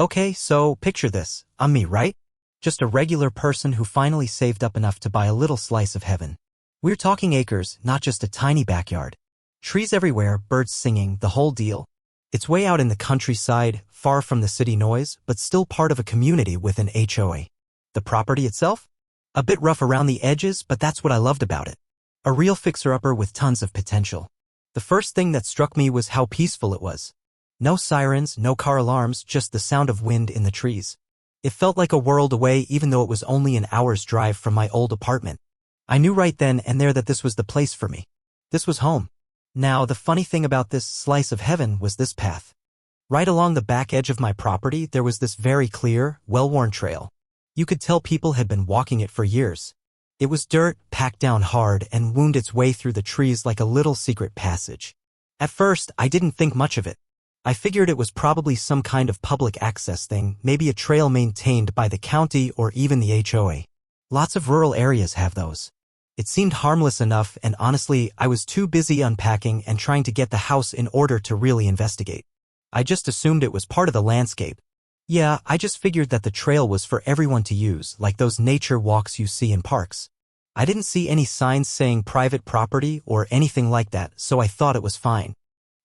Okay, so picture this. I'm me, right? Just a regular person who finally saved up enough to buy a little slice of heaven. We're talking acres, not just a tiny backyard. Trees everywhere, birds singing, the whole deal. It's way out in the countryside, far from the city noise, but still part of a community with an HOA. The property itself? A bit rough around the edges, but that's what I loved about it. A real fixer-upper with tons of potential. The first thing that struck me was how peaceful it was. No sirens, no car alarms, just the sound of wind in the trees. It felt like a world away even though it was only an hour's drive from my old apartment. I knew right then and there that this was the place for me. This was home. Now, the funny thing about this slice of heaven was this path. Right along the back edge of my property, there was this very clear, well-worn trail. You could tell people had been walking it for years. It was dirt, packed down hard, and wound its way through the trees like a little secret passage. At first, I didn't think much of it. I figured it was probably some kind of public access thing, maybe a trail maintained by the county or even the HOA. Lots of rural areas have those. It seemed harmless enough, and honestly, I was too busy unpacking and trying to get the house in order to really investigate. I just assumed it was part of the landscape. Yeah, I just figured that the trail was for everyone to use, like those nature walks you see in parks. I didn't see any signs saying private property or anything like that, so I thought it was fine.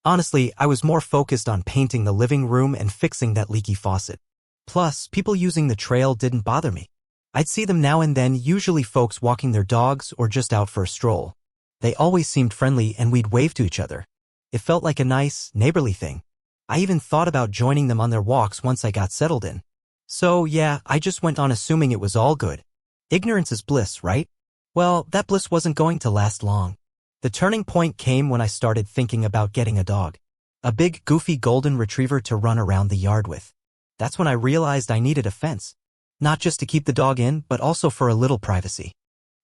Honestly, I was more focused on painting the living room and fixing that leaky faucet. Plus, people using the trail didn't bother me. I'd see them now and then, usually folks walking their dogs or just out for a stroll. They always seemed friendly and we'd wave to each other. It felt like a nice, neighborly thing. I even thought about joining them on their walks once I got settled in. So yeah, I just went on assuming it was all good. Ignorance is bliss, right? Well, that bliss wasn't going to last long. The turning point came when I started thinking about getting a dog. A big, goofy golden retriever to run around the yard with. That's when I realized I needed a fence. Not just to keep the dog in, but also for a little privacy.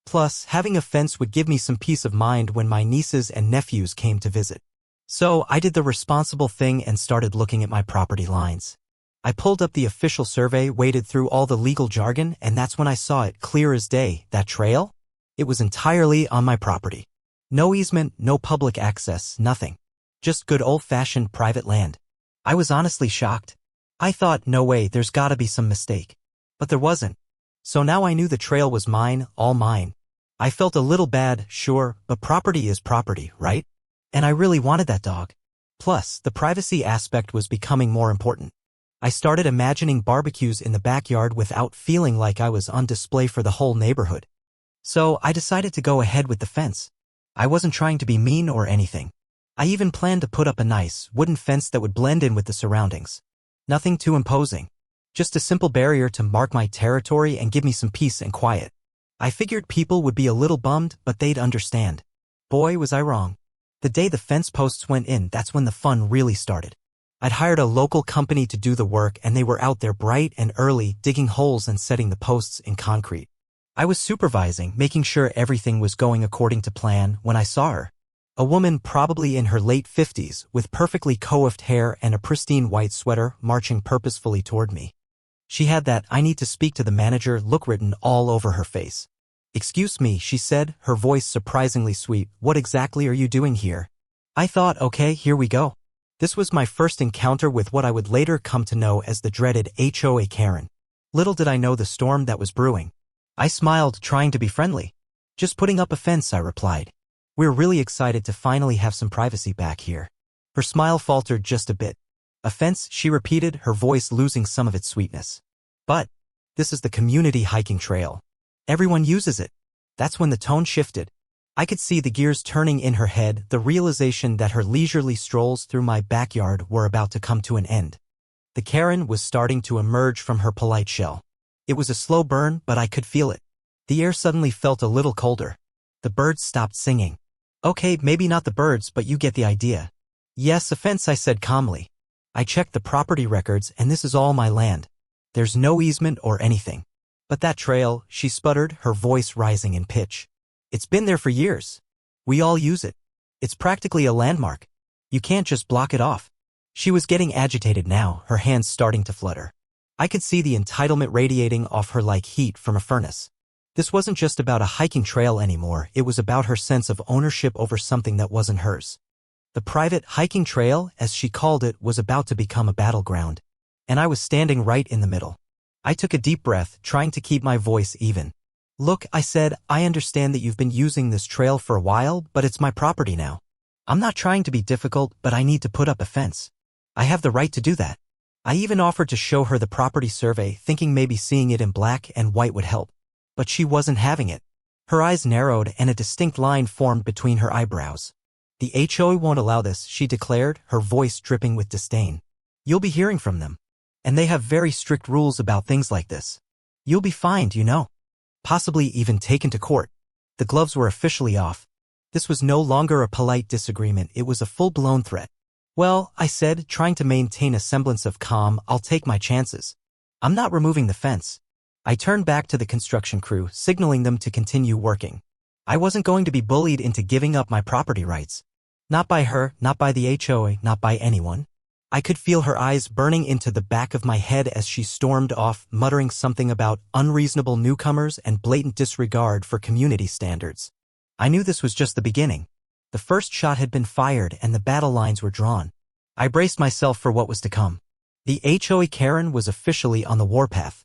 Plus, having a fence would give me some peace of mind when my nieces and nephews came to visit. So I did the responsible thing and started looking at my property lines. I pulled up the official survey, waded through all the legal jargon, and that's when I saw it clear as day. That trail? It was entirely on my property. No easement, no public access, nothing. Just good old-fashioned private land. I was honestly shocked. I thought, no way, there's gotta be some mistake. But there wasn't. So now I knew the trail was mine, all mine. I felt a little bad, sure, but property is property, right? And I really wanted that dog. Plus, the privacy aspect was becoming more important. I started imagining barbecues in the backyard without feeling like I was on display for the whole neighborhood. So I decided to go ahead with the fence. I wasn't trying to be mean or anything. I even planned to put up a nice, wooden fence that would blend in with the surroundings. Nothing too imposing. Just a simple barrier to mark my territory and give me some peace and quiet. I figured people would be a little bummed, but they'd understand. Boy, was I wrong. The day the fence posts went in, that's when the fun really started. I'd hired a local company to do the work, and they were out there bright and early, digging holes and setting the posts in concrete. I was supervising, making sure everything was going according to plan, when I saw her. A woman probably in her late 50s, with perfectly coiffed hair and a pristine white sweater, marching purposefully toward me. She had that "I need to speak to the manager" look written all over her face. "Excuse me," she said, her voice surprisingly sweet. "What exactly are you doing here?" I thought, okay, here we go. This was my first encounter with what I would later come to know as the dreaded HOA Karen. Little did I know the storm that was brewing. I smiled, trying to be friendly. "Just putting up a fence," I replied. "We're really excited to finally have some privacy back here." Her smile faltered just a bit. "A fence," she repeated, her voice losing some of its sweetness. "But this is the community hiking trail. Everyone uses it." That's when the tone shifted. I could see the gears turning in her head, the realization that her leisurely strolls through my backyard were about to come to an end. The Karen was starting to emerge from her polite shell. It was a slow burn, but I could feel it. The air suddenly felt a little colder. The birds stopped singing. Okay, maybe not the birds, but you get the idea. "Yes, a fence," I said calmly. "I checked the property records, and this is all my land. There's no easement or anything." "But that trail," she sputtered, her voice rising in pitch. "It's been there for years. We all use it. It's practically a landmark. You can't just block it off." She was getting agitated now, her hands starting to flutter. I could see the entitlement radiating off her like heat from a furnace. This wasn't just about a hiking trail anymore, it was about her sense of ownership over something that wasn't hers. The private hiking trail, as she called it, was about to become a battleground. and I was standing right in the middle. I took a deep breath, trying to keep my voice even. Look, I said, I understand that you've been using this trail for a while, but it's my property now. I'm not trying to be difficult, but I need to put up a fence. I have the right to do that. I even offered to show her the property survey, thinking maybe seeing it in black and white would help. But she wasn't having it. Her eyes narrowed and a distinct line formed between her eyebrows. The HOA won't allow this, she declared, her voice dripping with disdain. You'll be hearing from them. And they have very strict rules about things like this. You'll be fined, you know. Possibly even taken to court. The gloves were officially off. This was no longer a polite disagreement, it was a full-blown threat. Well, I said, trying to maintain a semblance of calm, I'll take my chances. I'm not removing the fence. I turned back to the construction crew, signaling them to continue working. I wasn't going to be bullied into giving up my property rights. Not by her, not by the HOA, not by anyone. I could feel her eyes burning into the back of my head as she stormed off, muttering something about unreasonable newcomers and blatant disregard for community standards. I knew this was just the beginning. The first shot had been fired and the battle lines were drawn. I braced myself for what was to come. The HOA Karen was officially on the warpath.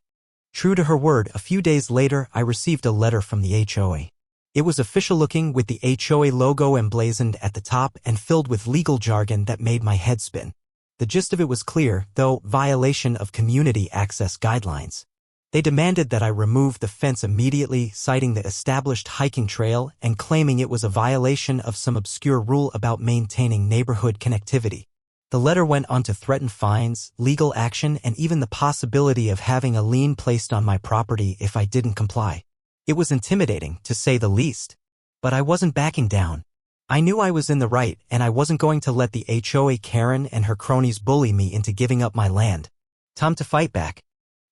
True to her word, a few days later I received a letter from the HOA. It was official-looking with the HOA logo emblazoned at the top and filled with legal jargon that made my head spin. The gist of it was clear, though, violation of community access guidelines. They demanded that I remove the fence immediately, citing the established hiking trail and claiming it was a violation of some obscure rule about maintaining neighborhood connectivity. The letter went on to threaten fines, legal action, and even the possibility of having a lien placed on my property if I didn't comply. It was intimidating, to say the least. But I wasn't backing down. I knew I was in the right, and I wasn't going to let the HOA Karen and her cronies bully me into giving up my land. Time to fight back.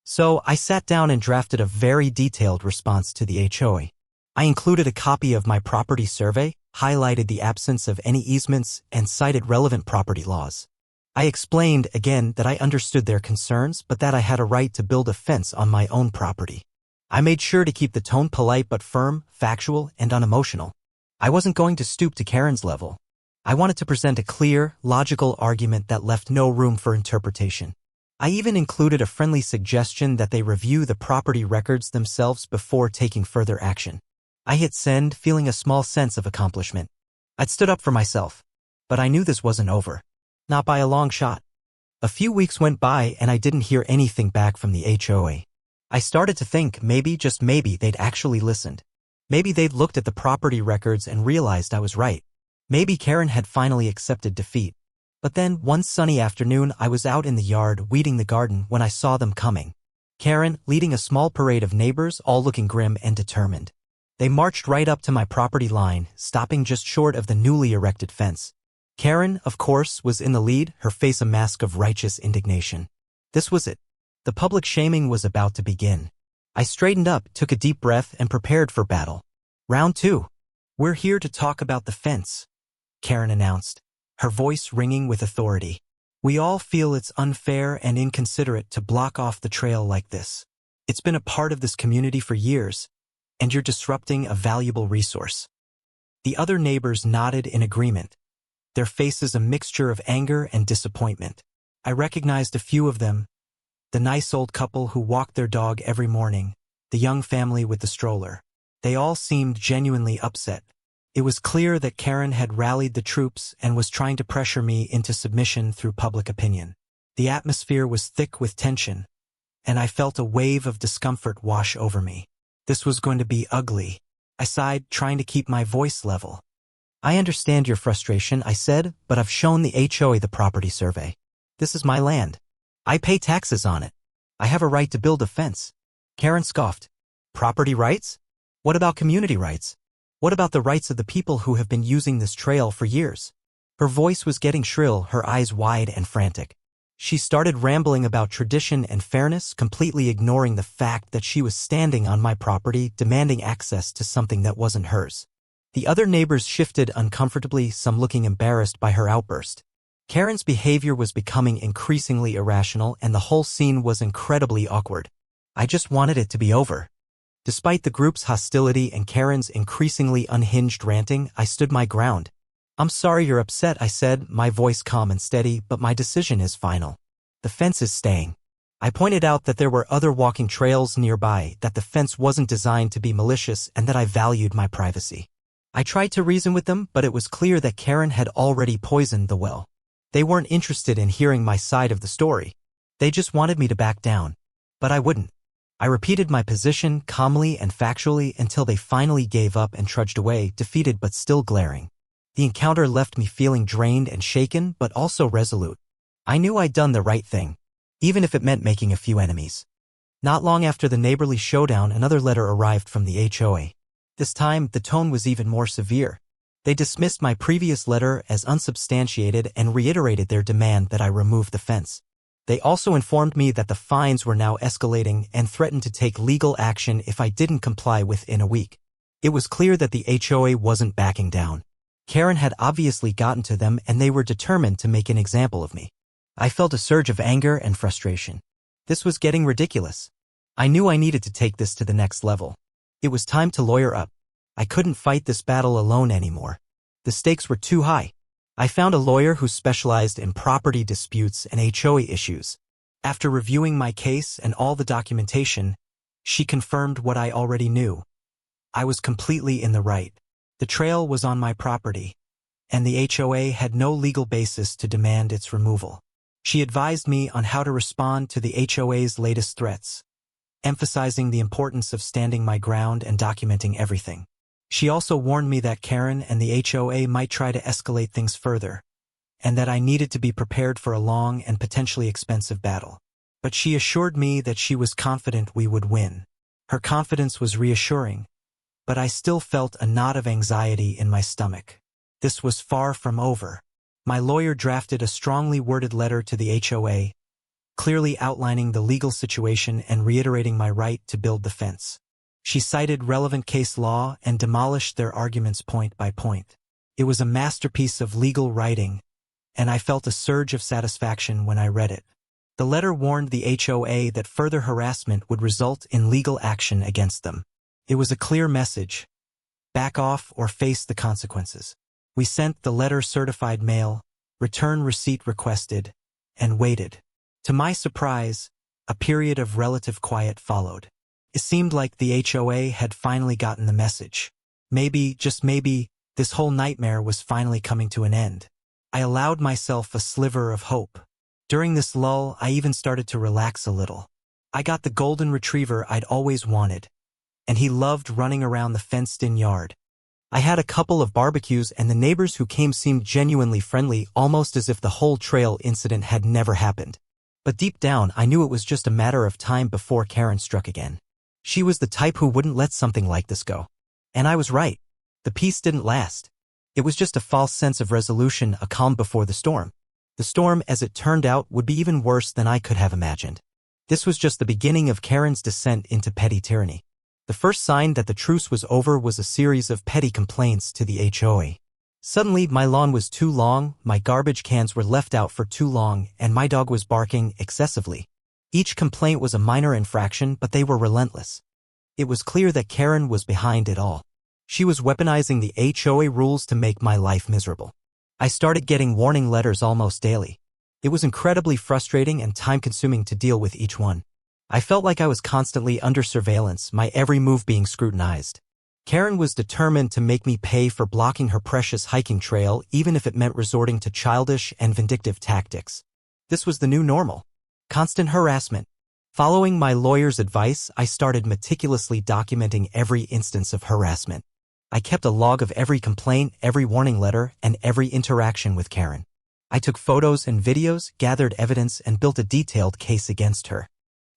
So I sat down and drafted a very detailed response to the HOA. I included a copy of my property survey, highlighted the absence of any easements, and cited relevant property laws. I explained again that I understood their concerns, but that I had a right to build a fence on my own property. I made sure to keep the tone polite but firm, factual, and unemotional. I wasn't going to stoop to Karen's level. I wanted to present a clear, logical argument that left no room for interpretation. I even included a friendly suggestion that they review the property records themselves before taking further action. I hit send, feeling a small sense of accomplishment. I'd stood up for myself. But I knew this wasn't over. Not by a long shot. A few weeks went by and I didn't hear anything back from the HOA. I started to think maybe, just maybe, they'd actually listened. Maybe they'd looked at the property records and realized I was right. Maybe Karen had finally accepted defeat. But then, one sunny afternoon, I was out in the yard weeding the garden when I saw them coming. Karen, leading a small parade of neighbors, all looking grim and determined. They marched right up to my property line, stopping just short of the newly erected fence. Karen, of course, was in the lead, her face a mask of righteous indignation. This was it. The public shaming was about to begin. I straightened up, took a deep breath, and prepared for battle. Round 2. We're here to talk about the fence, Karen announced, her voice ringing with authority. We all feel it's unfair and inconsiderate to block off the trail like this. It's been a part of this community for years, and you're disrupting a valuable resource. The other neighbors nodded in agreement, their faces a mixture of anger and disappointment. I recognized a few of them. The nice old couple who walked their dog every morning, the young family with the stroller. They all seemed genuinely upset. It was clear that Karen had rallied the troops and was trying to pressure me into submission through public opinion. The atmosphere was thick with tension, and I felt a wave of discomfort wash over me. This was going to be ugly. I sighed, trying to keep my voice level. I understand your frustration, I said, but I've shown the HOA the property survey. This is my land. I pay taxes on it. I have a right to build a fence. Karen scoffed. Property rights? What about community rights? What about the rights of the people who have been using this trail for years? Her voice was getting shrill, her eyes wide and frantic. She started rambling about tradition and fairness, completely ignoring the fact that she was standing on my property, demanding access to something that wasn't hers. The other neighbors shifted uncomfortably, some looking embarrassed by her outburst. Karen's behavior was becoming increasingly irrational, and the whole scene was incredibly awkward. I just wanted it to be over. Despite the group's hostility and Karen's increasingly unhinged ranting, I stood my ground. I'm sorry you're upset, I said, my voice calm and steady, but my decision is final. The fence is staying. I pointed out that there were other walking trails nearby, that the fence wasn't designed to be malicious, and that I valued my privacy. I tried to reason with them, but it was clear that Karen had already poisoned the well. They weren't interested in hearing my side of the story. They just wanted me to back down. But I wouldn't. I repeated my position calmly and factually until they finally gave up and trudged away, defeated but still glaring. The encounter left me feeling drained and shaken, but also resolute. I knew I'd done the right thing, even if it meant making a few enemies. Not long after the neighborly showdown, another letter arrived from the HOA. This time, the tone was even more severe. They dismissed my previous letter as unsubstantiated and reiterated their demand that I remove the fence. They also informed me that the fines were now escalating and threatened to take legal action if I didn't comply within a week. It was clear that the HOA wasn't backing down. Karen had obviously gotten to them, and they were determined to make an example of me. I felt a surge of anger and frustration. This was getting ridiculous. I knew I needed to take this to the next level. It was time to lawyer up. I couldn't fight this battle alone anymore. The stakes were too high. I found a lawyer who specialized in property disputes and HOA issues. After reviewing my case and all the documentation, she confirmed what I already knew. I was completely in the right. The trail was on my property, and the HOA had no legal basis to demand its removal. She advised me on how to respond to the HOA's latest threats, emphasizing the importance of standing my ground and documenting everything. She also warned me that Karen and the HOA might try to escalate things further, and that I needed to be prepared for a long and potentially expensive battle. But she assured me that she was confident we would win. Her confidence was reassuring, but I still felt a knot of anxiety in my stomach. This was far from over. My lawyer drafted a strongly worded letter to the HOA, clearly outlining the legal situation and reiterating my right to build the fence. She cited relevant case law and demolished their arguments point by point. It was a masterpiece of legal writing, and I felt a surge of satisfaction when I read it. The letter warned the HOA that further harassment would result in legal action against them. It was a clear message: back off or face the consequences. We sent the letter certified mail, return receipt requested, and waited. To my surprise, a period of relative quiet followed. It seemed like the HOA had finally gotten the message. Maybe, just maybe, this whole nightmare was finally coming to an end. I allowed myself a sliver of hope. During this lull, I even started to relax a little. I got the golden retriever I'd always wanted, and he loved running around the fenced-in yard. I had a couple of barbecues, and the neighbors who came seemed genuinely friendly, almost as if the whole trail incident had never happened. But deep down, I knew it was just a matter of time before Karen struck again. She was the type who wouldn't let something like this go. And I was right. The peace didn't last. It was just a false sense of resolution, a calm before the storm. The storm, as it turned out, would be even worse than I could have imagined. This was just the beginning of Karen's descent into petty tyranny. The first sign that the truce was over was a series of petty complaints to the HOA. Suddenly, my lawn was too long, my garbage cans were left out for too long, and my dog was barking excessively. Each complaint was a minor infraction, but they were relentless. It was clear that Karen was behind it all. She was weaponizing the HOA rules to make my life miserable. I started getting warning letters almost daily. It was incredibly frustrating and time-consuming to deal with each one. I felt like I was constantly under surveillance, my every move being scrutinized. Karen was determined to make me pay for blocking her precious hiking trail, even if it meant resorting to childish and vindictive tactics. This was the new normal. Constant harassment. Following my lawyer's advice, I started meticulously documenting every instance of harassment. I kept a log of every complaint, every warning letter, and every interaction with Karen. I took photos and videos, gathered evidence, and built a detailed case against her.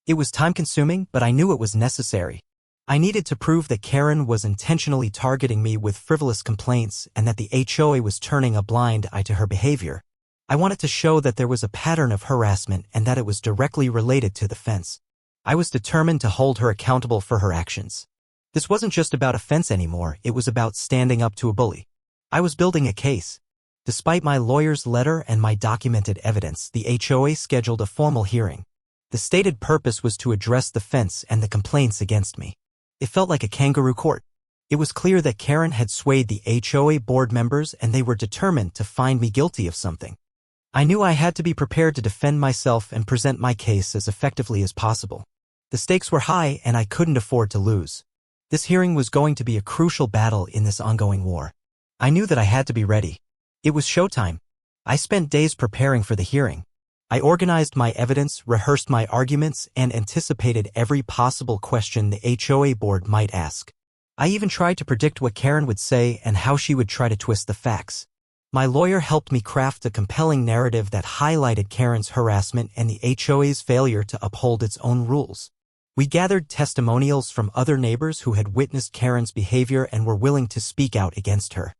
It was time-consuming, but I knew it was necessary. I needed to prove that Karen was intentionally targeting me with frivolous complaints and that the HOA was turning a blind eye to her behavior. I wanted to show that there was a pattern of harassment and that it was directly related to the fence. I was determined to hold her accountable for her actions. This wasn't just about a fence anymore, it was about standing up to a bully. I was building a case. Despite my lawyer's letter and my documented evidence, the HOA scheduled a formal hearing. The stated purpose was to address the fence and the complaints against me. It felt like a kangaroo court. It was clear that Karen had swayed the HOA board members and they were determined to find me guilty of something. I knew I had to be prepared to defend myself and present my case as effectively as possible. The stakes were high and I couldn't afford to lose. This hearing was going to be a crucial battle in this ongoing war. I knew that I had to be ready. It was showtime. I spent days preparing for the hearing. I organized my evidence, rehearsed my arguments, and anticipated every possible question the HOA board might ask. I even tried to predict what Karen would say and how she would try to twist the facts. My lawyer helped me craft a compelling narrative that highlighted Karen's harassment and the HOA's failure to uphold its own rules. We gathered testimonials from other neighbors who had witnessed Karen's behavior and were willing to speak out against her.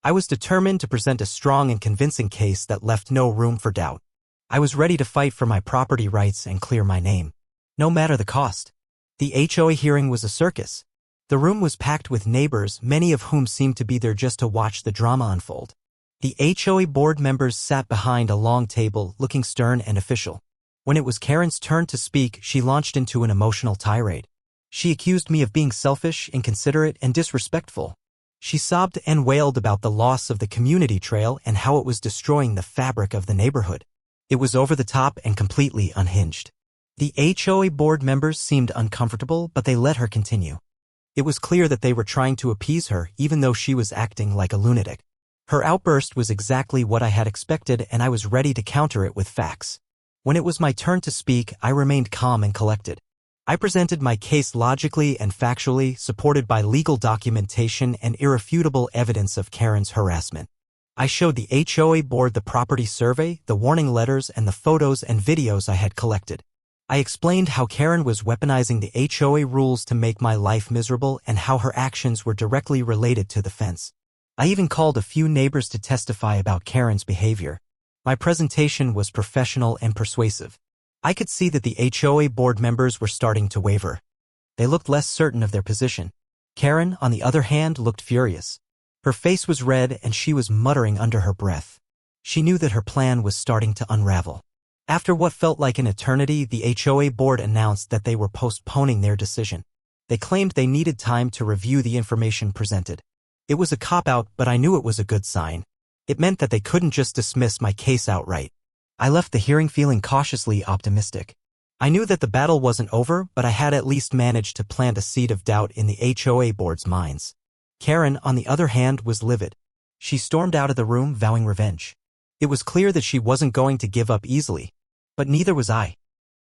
I was determined to present a strong and convincing case that left no room for doubt. I was ready to fight for my property rights and clear my name, no matter the cost. The HOA hearing was a circus. The room was packed with neighbors, many of whom seemed to be there just to watch the drama unfold. The HOA board members sat behind a long table, looking stern and official. When it was Karen's turn to speak, she launched into an emotional tirade. She accused me of being selfish, inconsiderate, and disrespectful. She sobbed and wailed about the loss of the community trail and how it was destroying the fabric of the neighborhood. It was over the top and completely unhinged. The HOA board members seemed uncomfortable, but they let her continue. It was clear that they were trying to appease her, even though she was acting like a lunatic. Her outburst was exactly what I had expected, and I was ready to counter it with facts. When it was my turn to speak, I remained calm and collected. I presented my case logically and factually, supported by legal documentation and irrefutable evidence of Karen's harassment. I showed the HOA board the property survey, the warning letters, and the photos and videos I had collected. I explained how Karen was weaponizing the HOA rules to make my life miserable and how her actions were directly related to the fence. I even called a few neighbors to testify about Karen's behavior. My presentation was professional and persuasive. I could see that the HOA board members were starting to waver. They looked less certain of their position. Karen, on the other hand, looked furious. Her face was red and she was muttering under her breath. She knew that her plan was starting to unravel. After what felt like an eternity, the HOA board announced that they were postponing their decision. They claimed they needed time to review the information presented. It was a cop-out, but I knew it was a good sign. It meant that they couldn't just dismiss my case outright. I left the hearing feeling cautiously optimistic. I knew that the battle wasn't over, but I had at least managed to plant a seed of doubt in the HOA board's minds. Karen, on the other hand, was livid. She stormed out of the room, vowing revenge. It was clear that she wasn't going to give up easily. But neither was I.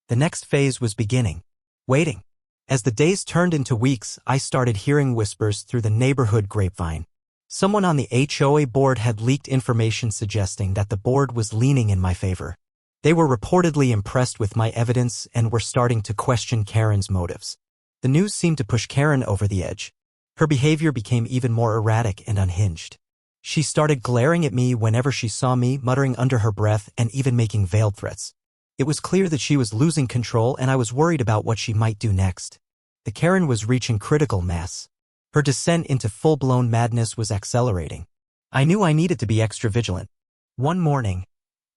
The next phase was beginning. Waiting. As the days turned into weeks, I started hearing whispers through the neighborhood grapevine. Someone on the HOA board had leaked information suggesting that the board was leaning in my favor. They were reportedly impressed with my evidence and were starting to question Karen's motives. The news seemed to push Karen over the edge. Her behavior became even more erratic and unhinged. She started glaring at me whenever she saw me, muttering under her breath and even making veiled threats. It was clear that she was losing control and I was worried about what she might do next. The Karen was reaching critical mass. Her descent into full-blown madness was accelerating. I knew I needed to be extra vigilant. One morning,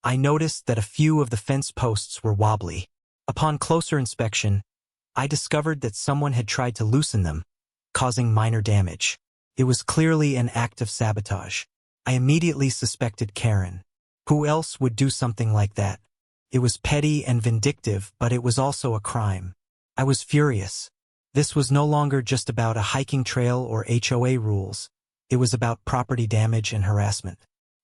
I noticed that a few of the fence posts were wobbly. Upon closer inspection, I discovered that someone had tried to loosen them, causing minor damage. It was clearly an act of sabotage. I immediately suspected Karen. Who else would do something like that? It was petty and vindictive, but it was also a crime. I was furious. This was no longer just about a hiking trail or HOA rules. It was about property damage and harassment.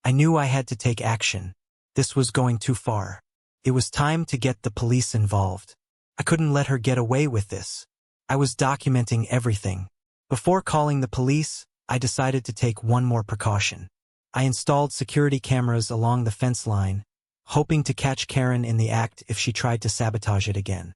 I knew I had to take action. This was going too far. It was time to get the police involved. I couldn't let her get away with this. I was documenting everything. Before calling the police, I decided to take one more precaution. I installed security cameras along the fence line, hoping to catch Karen in the act if she tried to sabotage it again.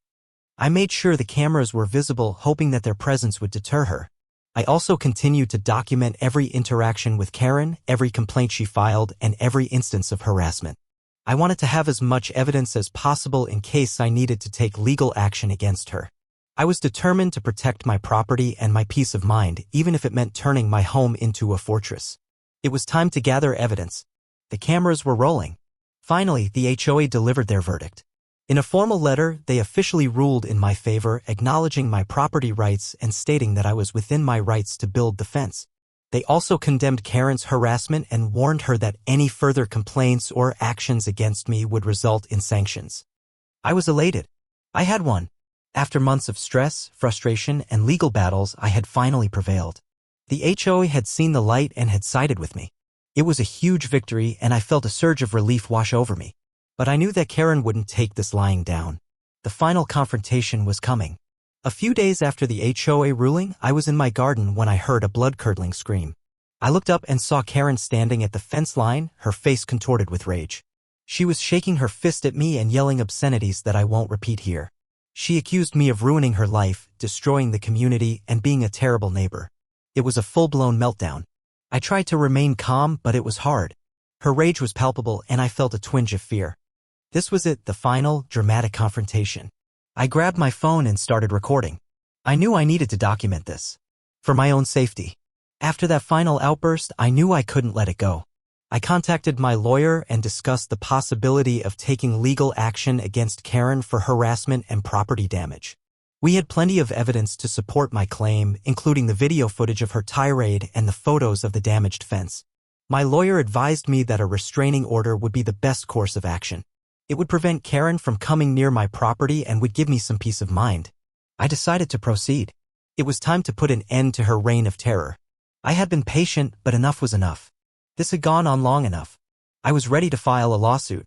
I made sure the cameras were visible, hoping that their presence would deter her. I also continued to document every interaction with Karen, every complaint she filed, and every instance of harassment. I wanted to have as much evidence as possible in case I needed to take legal action against her. I was determined to protect my property and my peace of mind, even if it meant turning my home into a fortress. It was time to gather evidence. The cameras were rolling. Finally, the HOA delivered their verdict. In a formal letter, they officially ruled in my favor, acknowledging my property rights and stating that I was within my rights to build the fence. They also condemned Karen's harassment and warned her that any further complaints or actions against me would result in sanctions. I was elated. I had won. After months of stress, frustration, and legal battles, I had finally prevailed. The HOA had seen the light and had sided with me. It was a huge victory, and I felt a surge of relief wash over me. But I knew that Karen wouldn't take this lying down. The final confrontation was coming. A few days after the HOA ruling, I was in my garden when I heard a blood-curdling scream. I looked up and saw Karen standing at the fence line, her face contorted with rage. She was shaking her fist at me and yelling obscenities that I won't repeat here. She accused me of ruining her life, destroying the community, and being a terrible neighbor. It was a full-blown meltdown. I tried to remain calm, but it was hard. Her rage was palpable, and I felt a twinge of fear. This was it, the final, dramatic confrontation. I grabbed my phone and started recording. I knew I needed to document this. For my own safety. After that final outburst, I knew I couldn't let it go. I contacted my lawyer and discussed the possibility of taking legal action against Karen for harassment and property damage. We had plenty of evidence to support my claim, including the video footage of her tirade and the photos of the damaged fence. My lawyer advised me that a restraining order would be the best course of action. It would prevent Karen from coming near my property and would give me some peace of mind. I decided to proceed. It was time to put an end to her reign of terror. I had been patient, but enough was enough. This had gone on long enough. I was ready to file a lawsuit.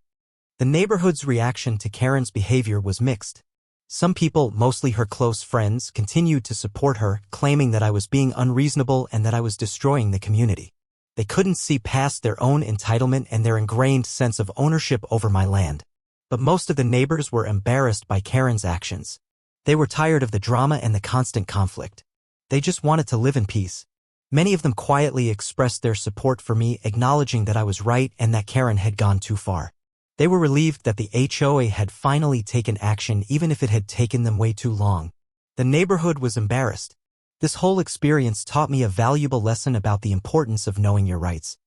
The neighborhood's reaction to Karen's behavior was mixed. Some people, mostly her close friends, continued to support her, claiming that I was being unreasonable and that I was destroying the community. They couldn't see past their own entitlement and their ingrained sense of ownership over my land. But most of the neighbors were embarrassed by Karen's actions. They were tired of the drama and the constant conflict. They just wanted to live in peace. Many of them quietly expressed their support for me, acknowledging that I was right and that Karen had gone too far. They were relieved that the HOA had finally taken action, even if it had taken them way too long. The neighborhood was embarrassed. This whole experience taught me a valuable lesson about the importance of knowing your rights.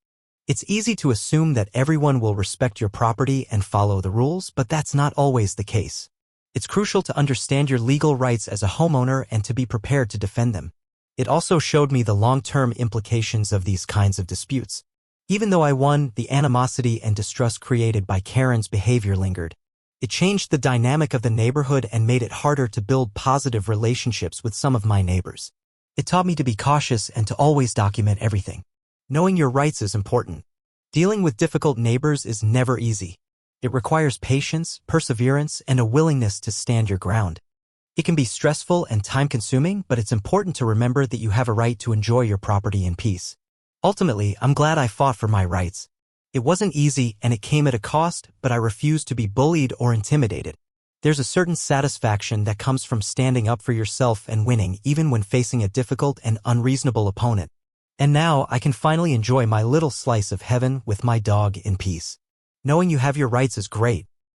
It's easy to assume that everyone will respect your property and follow the rules, but that's not always the case. It's crucial to understand your legal rights as a homeowner and to be prepared to defend them. It also showed me the long-term implications of these kinds of disputes. Even though I won, the animosity and distrust created by Karen's behavior lingered. It changed the dynamic of the neighborhood and made it harder to build positive relationships with some of my neighbors. It taught me to be cautious and to always document everything. Knowing your rights is important. Dealing with difficult neighbors is never easy. It requires patience, perseverance, and a willingness to stand your ground. It can be stressful and time-consuming, but it's important to remember that you have a right to enjoy your property in peace. Ultimately, I'm glad I fought for my rights. It wasn't easy and it came at a cost, but I refused to be bullied or intimidated. There's a certain satisfaction that comes from standing up for yourself and winning, even when facing a difficult and unreasonable opponent. And now I can finally enjoy my little slice of heaven with my dog in peace. Knowing you have your rights is great.